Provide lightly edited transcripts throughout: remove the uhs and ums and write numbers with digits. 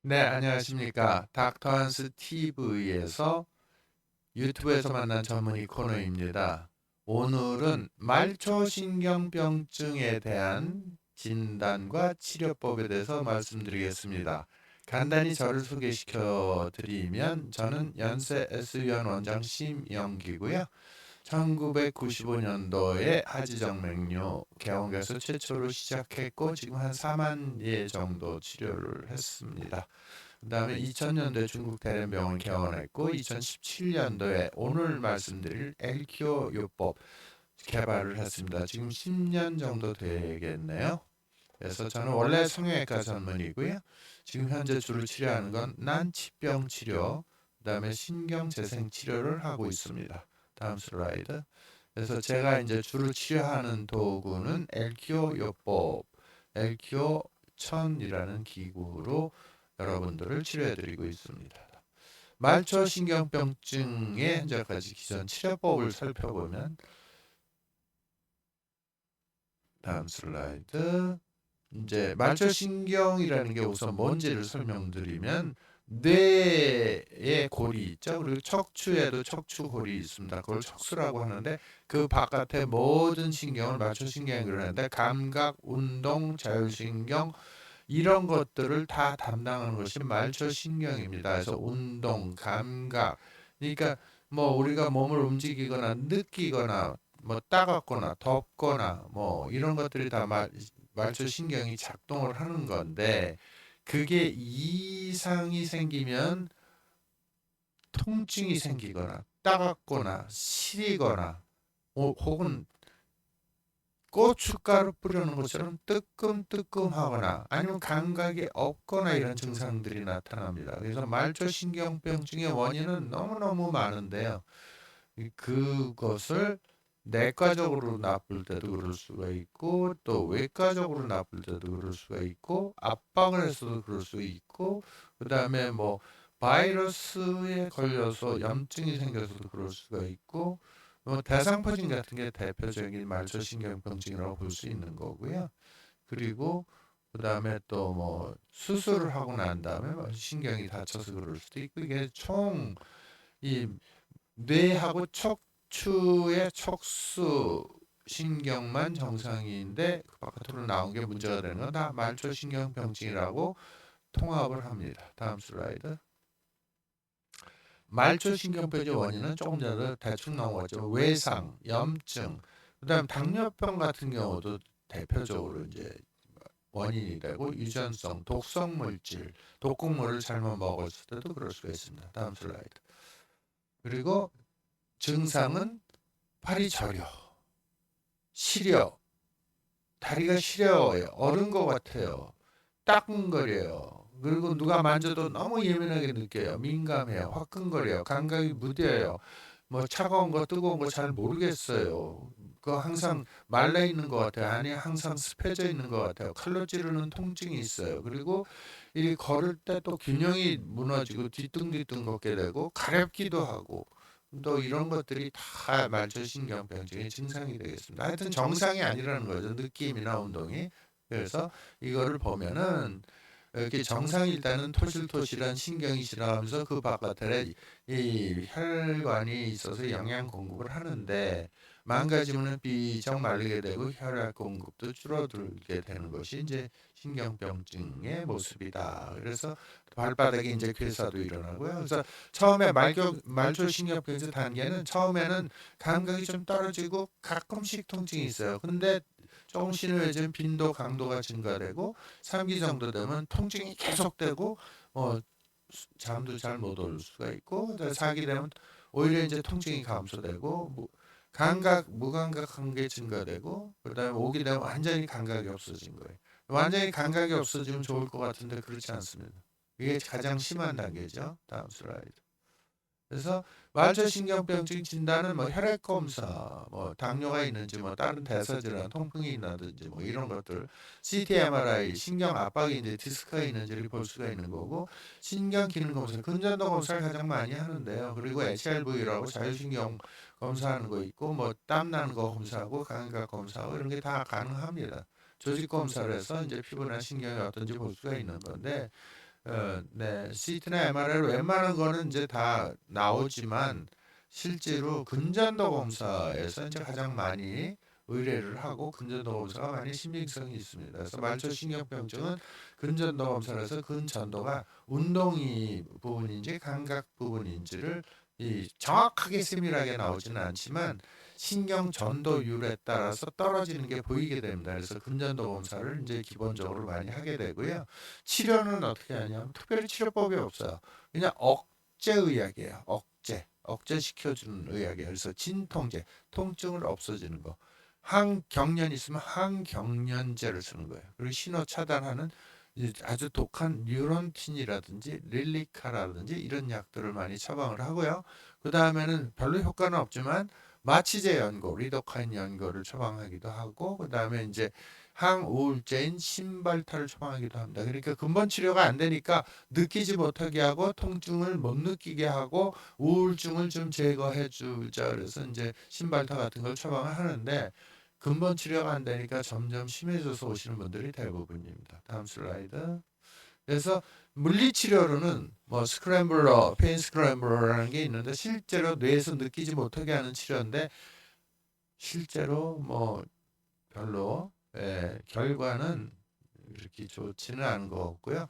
네, 안녕하십니까. 닥터 한스 TV에서 유튜브에서 만난 전문의 코너입니다. 오늘은 말초신경병증에 대한 진단과 치료법에 대해서 말씀드리겠습니다. 간단히 저를 소개시켜 드리면 저는 연세 S위원 원장 심영기고요. 1995년도에 하지정맥류 개원에서 최초로 시작했고 지금 한 4만 예 정도 치료를 했습니다. 그 다음에 2000년도에 중국 대련병을 개원했고 2017년도에 오늘 말씀드릴 엘키오 요법 개발을 했습니다. 지금 10년 정도 되겠네요. 그래서 저는 원래 성형외과 전문이고요. 지금 현재 주로 치료하는 건 난치병 치료, 그 다음에 신경재생 치료를 하고 있습니다. 다음 슬라이드. 그래서 제가 이제 주로 치료하는 도구는 엘키오 요법, 엘키오 1000이라는 기구로 여러분들을 치료해드리고 있습니다. 말초신경병증의 현재까지 기존 치료법을 살펴보면 다음 슬라이드. 이제 말초신경이라는 게 우선 뭔지를 설명드리면 뇌에 골이 있죠. 그리고 척추에도 척추골이 있습니다. 그걸 척수라고 하는데 그 바깥에 모든 신경을 말초신경이라고 하는데 감각, 운동, 자율신경 이런 것들을 다 담당하는 것이 말초신경입니다. 그래서 운동, 감각, 그러니까 뭐 우리가 몸을 움직이거나 느끼거나 뭐 따갑거나 덥거나 뭐 이런 것들이 다 말초신경이 작동을 하는 건데 그게 이상이 생기면 통증이 생기거나 따갑거나 시리거나 혹은 고춧가루 뿌리는 것처럼 뜨끔뜨끔하거나 아니면 감각이 없거나 이런 증상들이 나타납니다. 그래서 말초신경병증의 원인은 너무너무 많은데요. 그것을 내과적으로 나쁠 때도 그럴 수가 있고 또 외과적으로 나쁠 때도 그럴 수가 있고 압박을 해서도 그럴 수 있고 그 다음에 뭐 바이러스에 걸려서 염증이 생겨서도 그럴 수가 있고 대상포진 같은 게 대표적인 말초신경병증이라고 볼 수 있는 거고요. 그리고 그 다음에 또 뭐 수술을 하고 난 다음에 뭐 신경이 다쳐서 그럴 수도 있고 이게 총 이 뇌하고 척추의 척수 신경만 정상인데 그 바깥으로 나온 게 문제가 되는 건 다 말초신경병증이라고 통합을 합니다. 다음 슬라이드. 말초신경병의 원인은 조금 전에 대충 나온 거죠. 외상, 염증, 그다음 당뇨병 같은 경우도 대표적으로 이제 원인이 되고 유전성, 독성 물질, 독극물을 잘못 먹었을 때도 그럴 수가 있습니다. 다음 슬라이드. 그리고 증상은 팔이 저려, 시려, 다리가 시려워요, 얼은 것 같아요, 따끔거려요. 그리고 누가 만져도 너무 예민하게 느껴요. 민감해요. 화끈거려요. 감각이 무뎌요. 뭐 차가운 거 뜨거운 거 잘 모르겠어요. 그 항상 말라 있는 것 같아요. 아니 항상 습해져 있는 것 같아요. 칼로 찌르는 통증이 있어요. 그리고 이 걸을 때 또 균형이 무너지고 뒤뚱뒤뚱 걷게 되고 가렵기도 하고 또 이런 것들이 다 말초신경병증의 증상이 되겠습니다. 하여튼 정상이 아니라는 거죠. 느낌이나 운동이. 그래서 이거를 보면은 이렇게 정상일 때는 토실토실한 신경이 지나가면서 그 바깥에 이 혈관이 있어서 영양 공급을 하는데 망가지면 비정 말리게 되고 혈액 공급도 줄어들게 되는 것이 이제 신경병증의 모습이다. 그래서 발바닥에 이제 괴사도 일어나고요. 그래서 처음에 말초신경병증 단계는 처음에는 감각이 좀 떨어지고 가끔씩 통증이 있어요. 근데 조금 신호해지면 빈도 강도가 증가되고 3기 정도 되면 통증이 계속되고 잠도 잘 못 올 수가 있고 4기 되면 오히려 이제 통증이 감소되고 감각 무감각한 게 증가되고 그다음에 5기 되면 완전히 감각이 없어진 거예요. 완전히 감각이 없어지면 좋을 것 같은데 그렇지 않습니다. 이게 가장 심한 단계죠. 다음 슬라이드. 그래서 말초신경병증 진단은 뭐 혈액 검사, 뭐 당뇨가 있는지, 뭐 다른 대사질환, 통풍이 있나든지, 뭐 이런 것들, CT, MRI, 신경 압박인지 디스크가 있는지를 볼 수가 있는 거고, 신경 기능 검사, 근전도 검사를 가장 많이 하는데요. 그리고 HRV라고 자율신경 검사하는 거 있고, 뭐 땀 나는 거 검사하고, 감각 검사하고 이런 게 다 가능합니다. 조직 검사를 해서 이제 피부나 신경이 어떤지 볼 수가 있는 건데. 네, CT나 MRI 웬만한 거는 이제 다 나오지만 실제로 근전도 검사에서 이제 가장 많이 의뢰를 하고 근전도 검사가 많이 신빙성이 있습니다. 그래서 말초신경병증은 근전도 검사를 해서 근전도가 운동이 부분인지 감각 부분인지를 정확하게 세밀하게 나오지는 않지만 신경 전도율에 따라서 떨어지는 게 보이게 됩니다. 그래서 근전도 검사를 이제 기본적으로 많이 하게 되고요. 치료는 어떻게 하냐면 특별히 치료법이 없어요. 그냥 억제의학이에요. 억제시켜주는 의학이에요. 그래서 진통제, 통증을 없어지는 거. 항경련 있으면 항경련제를 쓰는 거예요. 그리고 신호 차단하는 아주 독한 뉴론틴이라든지 릴리카라든지 이런 약들을 많이 처방을 하고요. 그 다음에는 별로 효과는 없지만 마취제 연고, 리도카인 연고를 처방하기도 하고, 그 다음에 이제 항우울제인 신발타를 처방하기도 합니다. 그러니까 근본 치료가 안 되니까 느끼지 못하게 하고 통증을 못 느끼게 하고 우울증을 좀 제거해 주자 그래서 이제 신발타 같은 걸 처방을 하는데 근본 치료가 안 되니까 점점 심해져서 오시는 분들이 대부분입니다. 다음 슬라이드. 그래서 물리치료로는 뭐 스크램블러, 페인 스크램블러라는 게 있는데 실제로 뇌에서 느끼지 못하게 하는 치료인데 실제로 뭐 별로 결과는 이렇게 좋지는 않은 것 같고요.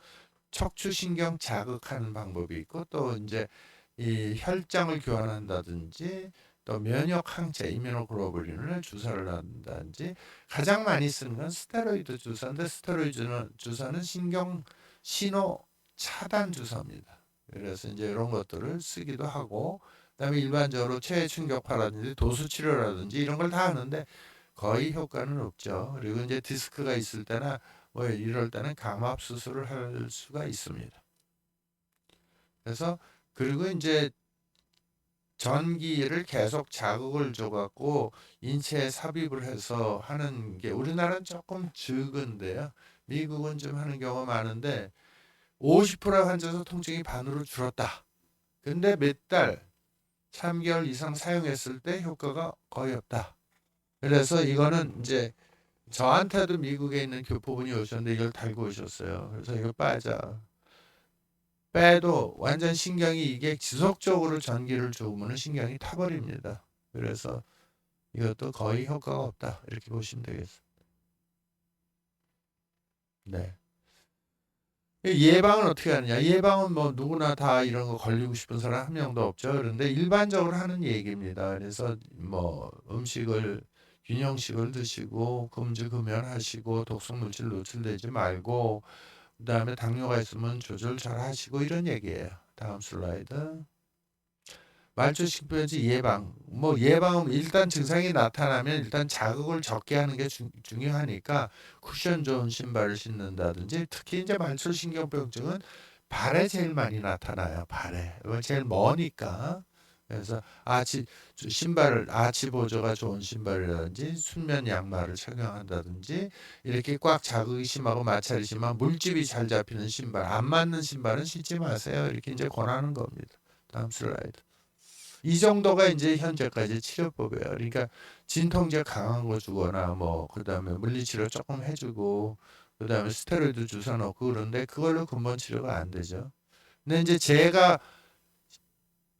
척추신경 자극하는 방법이 있고 또 이제 이 혈장을 교환한다든지 또 면역 항체 이뮤노글로불린을 주사를 한다든지 가장 많이 쓰는 건 스테로이드 주사인데 스테로이드 주사는 신경 신호 차단 주사입니다. 그래서 이제 이런 것들을 쓰기도 하고 그다음에 일반적으로 체해 충격파라든지 도수 치료라든지 이런 걸 다 하는데 거의 효과는 없죠. 그리고 이제 디스크가 있을 때나 뭐 이럴 때는 감압 수술을 할 수가 있습니다. 그래서 그리고 이제 전기를 계속 자극을 줘갖고 인체에 삽입을 해서 하는 게 우리나라는 조금 적은데요. 미국은 좀 하는 경우가 많은데 50% 환자에서 통증이 반으로 줄었다. 근데 몇 달, 3개월 이상 사용했을 때 효과가 거의 없다. 그래서 이거는 이제 저한테도 미국에 있는 교포분이 오셨는데 이걸 달고 오셨어요. 그래서 이걸 빼도 완전 신경이 이게 지속적으로 전기를 주면 신경이 타버립니다. 그래서 이것도 거의 효과가 없다. 이렇게 보시면 되겠습니다. 네. 예방은 어떻게 하느냐? 예방은 뭐 누구나 다 이런 거 걸리고 싶은 사람 한 명도 없죠. 그런데 일반적으로 하는 얘기입니다. 그래서 뭐 음식을 균형식을 드시고 금주 금연하시고 독성 물질 노출되지 말고 그다음에 당뇨가 있으면 조절 잘 하시고 이런 얘기예요. 다음 슬라이드. 말초식변지 예방. 뭐 예방은 일단 증상이 나타나면 일단 자극을 적게 하는 게 중요하니까 쿠션 좋은 신발을 신는다든지 특히 이제 말초신경병증은 발에 제일 많이 나타나요. 발에. 제일 머니까. 그래서 신발을 아치 보조가 좋은 신발이라든지 순면 양말을 착용한다든지 이렇게 꽉 자극이 심하고 마찰이 심한 물집이 잘 잡히는 신발 안 맞는 신발은 신지 마세요. 이렇게 이제 권하는 겁니다. 다음 슬라이드. 이 정도가 이제 현재까지 치료법이에요. 그러니까 진통제 강한 거 주거나 뭐 그다음에 물리치료 조금 해주고 그다음에 스테로이드 주사 넣고 그런데 그걸로 근본 치료가 안 되죠. 근데 이제 제가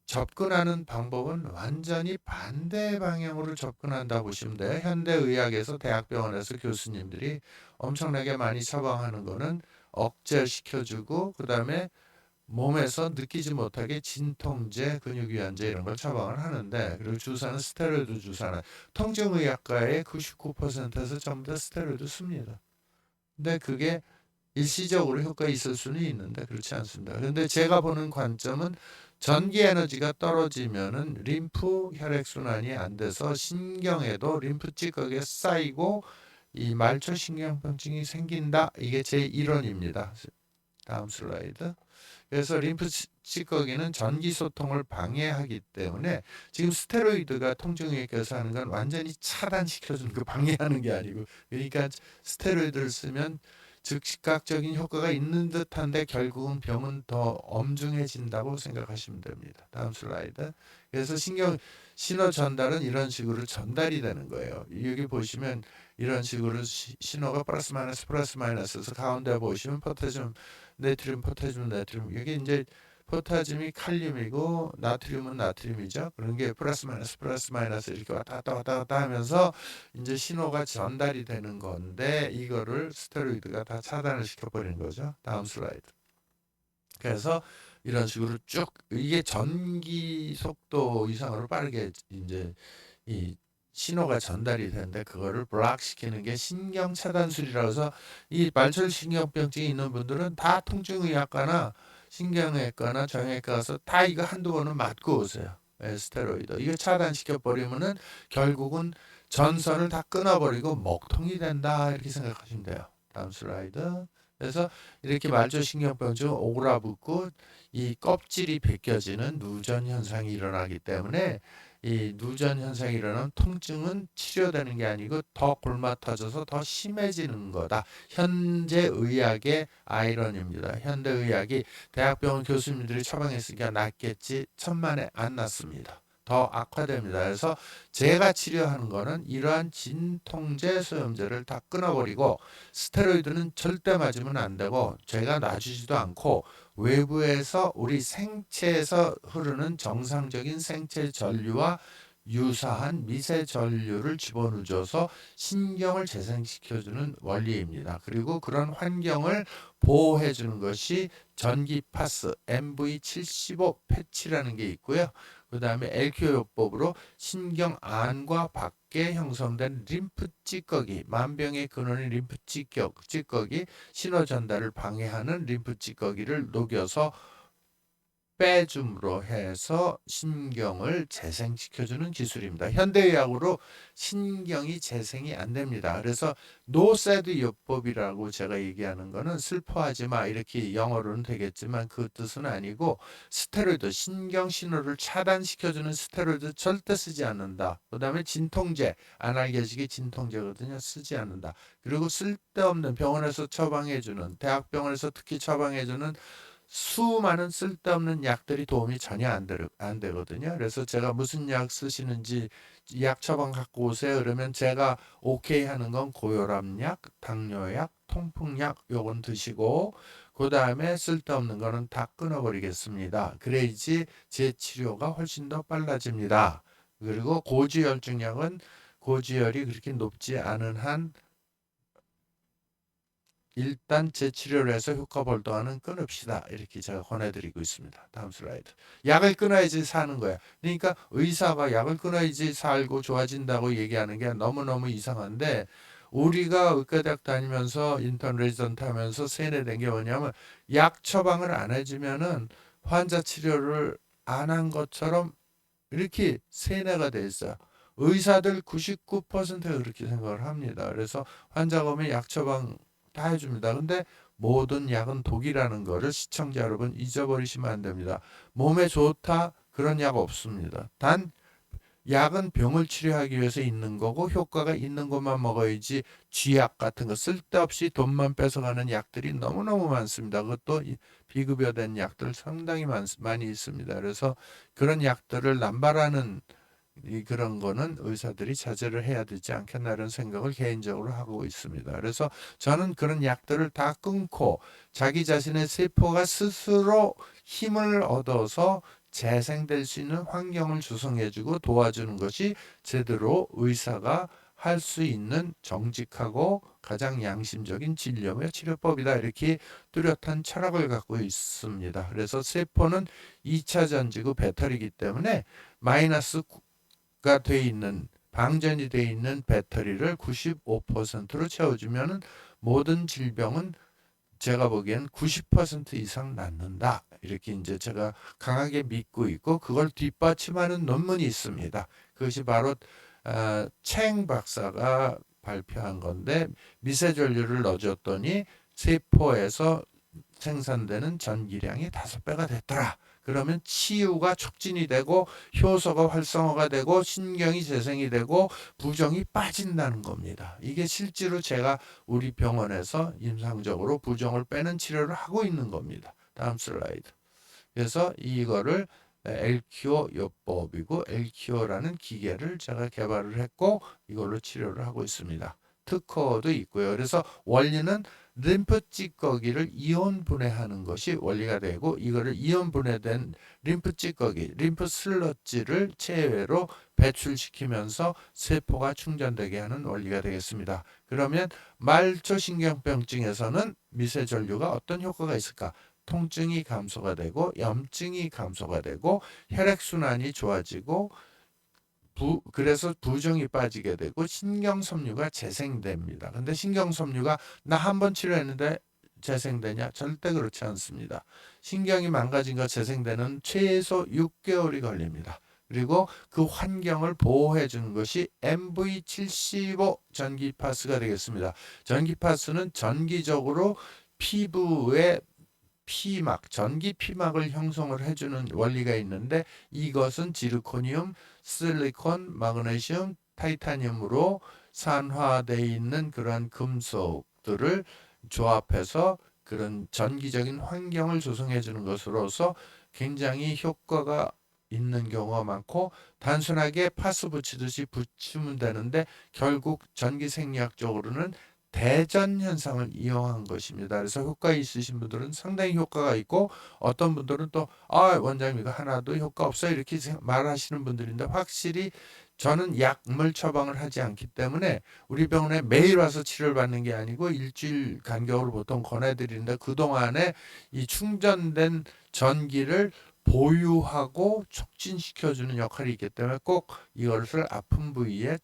접근하는 방법은 완전히 반대 방향으로 접근한다 보시면 돼요. 현대의학에서 대학병원에서 교수님들이 엄청나게 많이 처방하는 거는 억제시켜주고 그다음에 몸에서 느끼지 못하게 진통제, 근육이완제 이런 걸 처방을 하는데 그리고 주사는 스테로이드 주사는 통증의학과의 99%에서 전부 다 스테로이드 씁니다. 근데 그게 일시적으로 효과 있을 수는 있는데 그렇지 않습니다. 그런데 제가 보는 관점은 전기 에너지가 떨어지면은 림프 혈액 순환이 안 돼서 신경에도 림프 찌꺼기에 쌓이고 이 말초 신경병증이 생긴다. 이게 제 이론입니다. 다음 슬라이드. 그래서 림프 찌꺼기는 전기 소통을 방해하기 때문에 지금 스테로이드가 통증의학에서 하는 건 완전히 차단시켜주는 그 방해하는 게 아니고 그러니까 스테로이드를 쓰면 즉각적인 효과가 있는 듯한데 결국은 병은 더 엄중해진다고 생각하시면 됩니다. 다음 슬라이드. 그래서 신호 전달은 이런 식으로 전달이 되는 거예요. 여기 보시면 이런 식으로 신호가 플러스 마이너스에서 가운데 보시면 포타슘, 나트륨 이게 이제 포타슘이 칼륨이고 나트륨은 나트륨이죠. 그런 게 플러스 마이너스 이렇게 왔다 갔다 하면서 이제 신호가 전달이 되는 건데 이거를 스테로이드가 다 차단을 시켜버리는 거죠. 다음 슬라이드. 그래서 이런 식으로 쭉 이게 전기 속도 이상으로 빠르게 이제 이 신호가 전달이 되는데 그거를 블락 시키는 게 신경 차단술이라고 해서 이 말초 신경병증이 있는 분들은 다 통증의학과나 신경외과나 정형외과 가서 다 이거 한두 번은 맞고 오세요. 스테로이드. 이거 차단시켜 버리면은 결국은 전선을 다 끊어버리고 먹통이 된다 이렇게 생각하시면 돼요. 다음 슬라이드. 그래서 이렇게 말초신경병증 오그라붙고 이 껍질이 벗겨지는 누전 현상이 일어나기 때문에 이 누전 현상이 일어나면 통증은 치료되는 게 아니고 더 골마터져서 더 심해지는 거다. 현재 의학의 아이러니입니다. 현대 의학이 대학병원 교수님들이 처방했으니까 낫겠지 천만에 안 낫습니다. 더 악화됩니다. 그래서 제가 치료하는 거는 이러한 진통제 소염제를 다 끊어버리고 스테로이드는 절대 맞으면 안 되고 제가 놔주지도 않고 외부에서 우리 생체에서 흐르는 정상적인 생체 전류와 유사한 미세 전류를 집어넣어서 신경을 재생시켜주는 원리입니다. 그리고 그런 환경을 보호해주는 것이 전기파스 MV75 패치라는 게 있고요. 그 다음에 LQ요법으로 신경 안과 밖에 형성된 림프 찌꺼기, 만병의 근원인 림프 찌꺼기, 신호 전달을 방해하는 림프 찌꺼기를 녹여서 빼줌으로 해서 신경을 재생시켜주는 기술입니다. 현대의학으로 신경이 재생이 안 됩니다. 그래서 노세드 요법이라고 제가 얘기하는 거는 슬퍼하지 마 이렇게 영어로는 되겠지만 그 뜻은 아니고 스테로이드 신경 신호를 차단시켜주는 스테로이드 절대 쓰지 않는다. 그 다음에 진통제 아날게식이 진통제거든요. 쓰지 않는다. 그리고 쓸데없는 병원에서 처방해주는 대학병원에서 특히 처방해주는 수많은 쓸데없는 약들이 도움이 전혀 안 되거든요. 그래서 제가 무슨 약 쓰시는지 약 처방 갖고 오세요. 그러면 제가 오케이 하는 건 고혈압약, 당뇨약, 통풍약 요건 드시고 그 다음에 쓸데없는 거는 다 끊어버리겠습니다. 그래야지 제 치료가 훨씬 더 빨라집니다. 그리고 고지혈증약은 고지혈이 그렇게 높지 않은 한 일단 재치료를 해서 효과 볼동안은 끊읍시다. 이렇게 제가 권해드리고 있습니다. 다음 슬라이드. 약을 끊어야지 사는 거야. 그러니까 의사가 약을 끊어야지 살고 좋아진다고 얘기하는 게 너무너무 이상한데 우리가 의과대학 다니면서 인턴 레지던트 하면서 세뇌된 게 뭐냐면 약 처방을 안 해주면은 환자 치료를 안 한 것처럼 이렇게 세뇌가 돼 있어요. 의사들 99%가 그렇게 생각을 합니다. 그래서 환자가 오면 약 처방 다 해줍니다. 근데 모든 약은 독이라는 거를 시청자 여러분 잊어버리시면 안 됩니다. 몸에 좋다 그런 약 없습니다. 단 약은 병을 치료하기 위해서 있는 거고 효과가 있는 것만 먹어야지 쥐약 같은 거 쓸데없이 돈만 뺏어가는 약들이 너무너무 많습니다. 그것도 비급여된 약들 상당히 많이 있습니다. 그래서 그런 약들을 남발하는 그런 거는 의사들이 자제를 해야 되지 않겠나 이런 생각을 개인적으로 하고 있습니다. 그래서 저는 그런 약들을 다 끊고 자기 자신의 세포가 스스로 힘을 얻어서 재생될 수 있는 환경을 조성해주고 도와주는 것이 제대로 의사가 할 수 있는 정직하고 가장 양심적인 진료며 치료법이다. 이렇게 뚜렷한 철학을 갖고 있습니다. 그래서 세포는 2차 전지구 배터리이기 때문에 마이너스 가 돼 있는 방전이 돼 있는 배터리를 95%로 채워주면 모든 질병은 제가 보기엔 90% 이상 낫는다. 이렇게 이제 제가 강하게 믿고 있고 그걸 뒷받침하는 논문이 있습니다. 그것이 바로 챙 박사가 발표한 건데 미세전류를 넣어줬더니 세포에서 생산되는 전기량이 5배가 됐더라. 그러면 치유가 촉진이 되고 효소가 활성화가 되고 신경이 재생이 되고 부종이 빠진다는 겁니다. 이게 실제로 제가 우리 병원에서 임상적으로 부종을 빼는 치료를 하고 있는 겁니다. 다음 슬라이드. 그래서 이거를 LQO 요법이고 LQO라는 기계를 제가 개발을 했고 이걸로 치료를 하고 있습니다. 특허도 있고요. 그래서 원리는 림프 찌꺼기를 이온 분해하는 것이 원리가 되고, 이거를 이온 분해된 림프 찌꺼기, 림프 슬러지를 체외로 배출시키면서 세포가 충전되게 하는 원리가 되겠습니다. 그러면 말초신경병증에서는 미세전류가 어떤 효과가 있을까? 통증이 감소가 되고, 염증이 감소가 되고, 혈액순환이 좋아지고, 그래서 부종이 빠지게 되고, 신경섬유가 재생됩니다. 근데 신경섬유가 나 한 번 치료했는데 재생되냐? 절대 그렇지 않습니다. 신경이 망가진 거 재생되는 최소 6개월이 걸립니다. 그리고 그 환경을 보호해 주는 것이 MV75 전기파스가 되겠습니다. 전기파스는 전기적으로 피부의 피막, 전기 피막을 형성을 해주는 원리가 있는데, 이것은 지르코늄, 실리콘, 마그네슘, 타이타늄으로 산화되어 있는 그러한 금속들을 조합해서 그런 전기적인 환경을 조성해 주는 것으로서 굉장히 효과가 있는 경우가 많고, 단순하게 파스 붙이듯이 붙이면 되는데 결국 전기생리학적으로는 대전 현상을 이용한 것입니다. 그래서 효과 있으신 분들은 상당히 효과가 있고, 어떤 분들은 또 원장님 이거 하나도 효과 없어요 이렇게 말하시는 분들인데, 확실히 저는 약물 처방을 하지 않기 때문에 우리 병원에 매일 와서 치료를 받는 게 아니고 일주일 간격으로 보통 권해드리는데, 그동안에 이 충전된 전기를 보유하고 촉진시켜주는 역할이 있기 때문에 꼭 이것을 아픈 부위에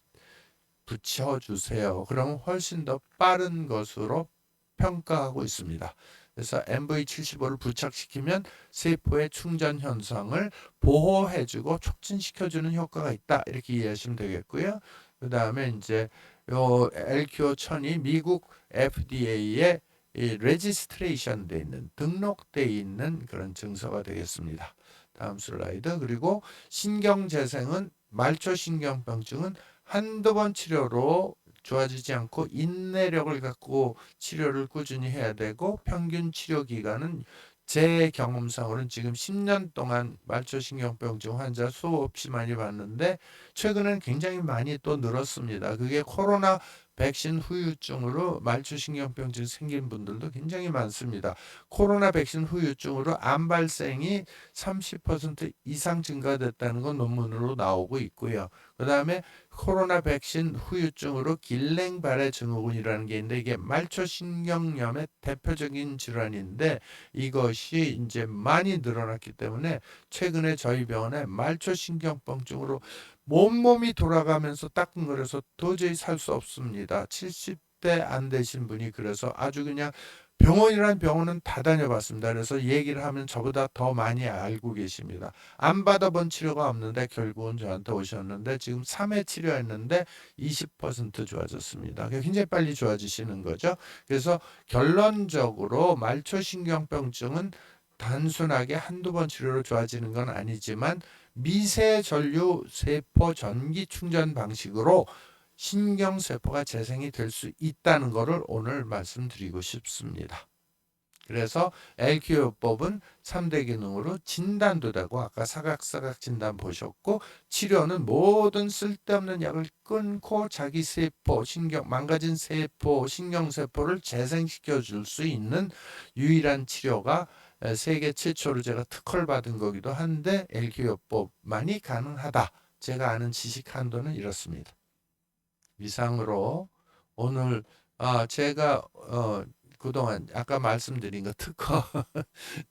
붙여주세요. 그러면 훨씬 더 빠른 것으로 평가하고 있습니다. 그래서 MV75를 부착시키면 세포의 충전 현상을 보호해주고 촉진시켜주는 효과가 있다. 이렇게 이해하시면 되겠고요. 그 다음에 이제 요 LQO 1000이 미국 FDA에 레지스트레이션 돼 있는, 등록돼 있는 그런 증서가 되겠습니다. 다음 슬라이드. 그리고 신경재생은, 말초신경병증은 한두 번 치료로 좋아지지 않고 인내력을 갖고 치료를 꾸준히 해야 되고, 평균 치료 기간은 제 경험상으로는 지금 10년 동안 말초신경병증 환자 수없이 많이 봤는데, 최근엔 굉장히 많이 또 늘었습니다. 그게 코로나 백신 후유증으로 말초신경병증 생긴 분들도 굉장히 많습니다. 코로나 백신 후유증으로 암 발생이 30% 이상 증가됐다는 건 논문으로 나오고 있고요. 그 다음에 코로나 백신 후유증으로 길랭바레 증후군이라는 게 있는데, 이게 말초신경염의 대표적인 질환인데, 이것이 이제 많이 늘어났기 때문에 최근에 저희 병원에 말초신경병증으로 몸이 돌아가면서 따끔거려서 도저히 살 수 없습니다. 70대 안 되신 분이 그래서 아주 그냥, 병원이란 병원은 다 다녀봤습니다. 그래서 얘기를 하면 저보다 더 많이 알고 계십니다. 안 받아본 치료가 없는데 결국은 저한테 오셨는데, 지금 3회 치료했는데 20% 좋아졌습니다. 굉장히 빨리 좋아지시는 거죠. 그래서 결론적으로 말초신경병증은 단순하게 한두 번 치료로 좋아지는 건 아니지만, 미세전류 세포 전기 충전 방식으로 신경세포가 재생이 될 수 있다는 것을 오늘 말씀드리고 싶습니다. 그래서 LQ요법은 3대 기능으로 진단도 되고, 아까 사각사각 진단 보셨고, 치료는 모든 쓸데없는 약을 끊고 자기 세포, 망가진 세포, 신경세포를 재생시켜 줄 수 있는 유일한 치료가 세계 최초로 제가 특허를 받은 거기도 한데, LQ요법만이 가능하다. 제가 아는 지식 한도는 이렇습니다. 이상으로 오늘 제가 그동안 아까 말씀드린 거 특허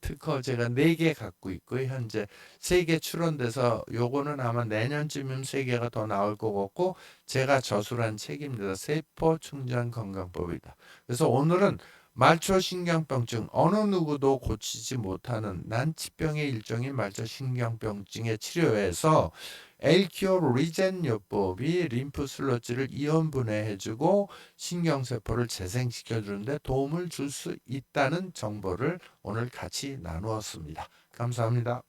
특허 제가 4개 갖고 있고요. 현재 3개 출원돼서 요거는 아마 내년쯤이면 3개가 더 나올 것 같고, 제가 저술한 책입니다. 세포 충전 건강법이다. 그래서 오늘은 말초신경병증, 어느 누구도 고치지 못하는 난치병의 일종인 말초신경병증의 치료에서 엘키오 리젠 요법이 림프 슬러지를 이온 분해해주고 신경세포를 재생시켜주는데 도움을 줄 수 있다는 정보를 오늘 같이 나누었습니다. 감사합니다.